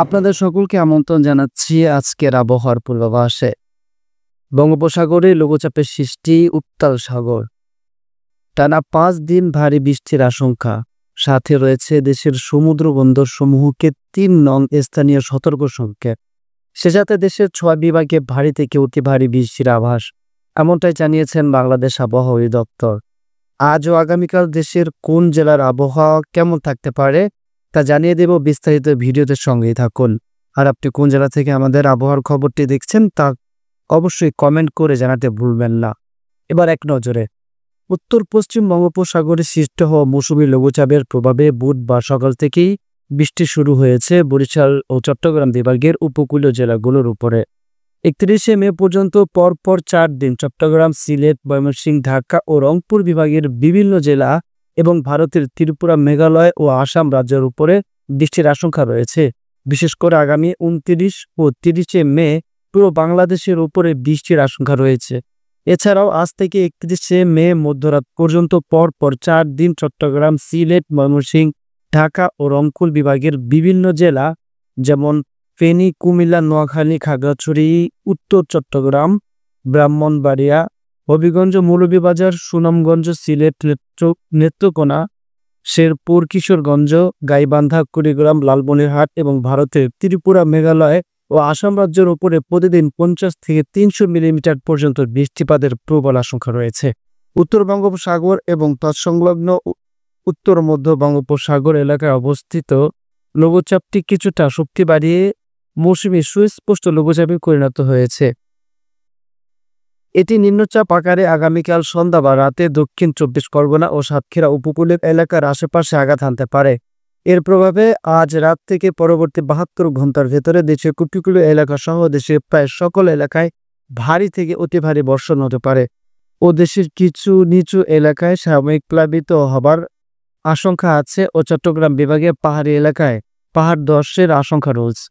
আপনাদের সকলকে আমন্ত্রণ জানাচ্ছি আজকের আবহাওয়ার পূর্বাভাসে। বঙ্গোপসাগরে লঘুচাপের সৃষ্টি, উত্তাল সাগর। টানা ৫ দিন ভারী বৃষ্টির আশঙ্কা। সাথে রয়েছে দেশের সমুদ্র বন্দরসমূহকে ৩ নং স্থানীয় সতর্ক সংকেত। সে সাথে দেশের ৬ বিভাগে ভারী থেকে অতি ভারী বৃষ্টির আভাস। এমনটাই জানিয়েছেন বাংলাদেশ আবহাওয়া অধিদপ্তর। আজ ও আগামীকাল দেশের কোন জেলার আবহাওয়া কেমন থাকতে পারে তা জানিয়ে দেব বিস্তারিত ভিডিওতে, সঙ্গেই থাকুন। আর আপনি কোন জেলা থেকে আমাদের আবহাওয়ার খবরটি দেখছেন তা অবশ্যই কমেন্ট করে জানাতে ভুলবেন না। এবার এক নজরে উত্তর পশ্চিম বঙ্গোপসাগরে সৃষ্ট হওয়া মৌসুমী লঘুচাপের প্রভাবে বুধবার সকাল থেকেই বৃষ্টি শুরু হয়েছে বরিশাল ও চট্টগ্রাম বিভাগের উপকূলীয় জেলাগুলোর উপরে। ৩১শে মে পর্যন্ত পরপর ৪ দিন চট্টগ্রাম, সিলেট, ময়মনসিংহ, ঢাকা ও রংপুর বিভাগের বিভিন্ন জেলা এবং ভারতের ত্রিপুরা, মেঘালয় ও আসাম রাজ্যের উপরে বৃষ্টির আশঙ্কা রয়েছে। বিশেষ করে আগামী ২৯ ও ৩০শে মে পুরো বাংলাদেশের উপরে বৃষ্টির আশঙ্কা রয়েছে। এছাড়াও আজ থেকে ৩১শে মে মধ্যরাত পর্যন্ত পরপর ৪ দিন চট্টগ্রাম, সিলেট, ময়মনসিংহ, ঢাকা ও রংপুর বিভাগের বিভিন্ন জেলা যেমন ফেনী, কুমিল্লা, নোয়াখালী, খাগড়াছড়ি, উত্তর চট্টগ্রাম, ব্রাহ্মণবাড়িয়া, হবিগঞ্জ, মৌলভীবাজার, সুনামগঞ্জ, সিলেট, নেত্রকোনা, শেরপুর, কিশোরগঞ্জ, গাইবান্ধা, কুড়িগ্রাম, লালমনিরহাট এবং ভারতের ত্রিপুরা, মেঘালয় ও আসাম রাজ্যের উপরে প্রতিদিন ৫০ থেকে ৩০০ মিলিমিটার পর্যন্ত বৃষ্টিপাতের প্রবল আশঙ্কা রয়েছে। উত্তর বঙ্গোপসাগর এবং তৎসংলগ্ন উত্তর মধ্য বঙ্গোপসাগর এলাকায় অবস্থিত লঘুচাপটি কিছুটা শক্তি বাড়িয়ে মৌসুমী সুস্পষ্ট লঘুচাপে পরিণত হয়েছে। এটি নিম্নচাপ আকারে আগামীকাল সন্ধ্যা বা রাতে দক্ষিণ ২৪ পরগনা ও সাতক্ষীরা উপকূলের এলাকার আশেপাশে আঘাত হানতে পারে। এর প্রভাবে আজ রাত থেকে পরবর্তী ৭২ ঘন্টার ভেতরে দেশের উপকূলীয় এলাকা সহ দেশের প্রায় সকল এলাকায় ভারী থেকে অতি ভারী বর্ষণ হতে পারে ও দেশের কিছু নিচু এলাকায় সাময়িক প্লাবিত হবার আশঙ্কা আছে ও চট্টগ্রাম বিভাগে পাহাড়ি এলাকায় পাহাড় ধসের আশঙ্কা রয়েছে।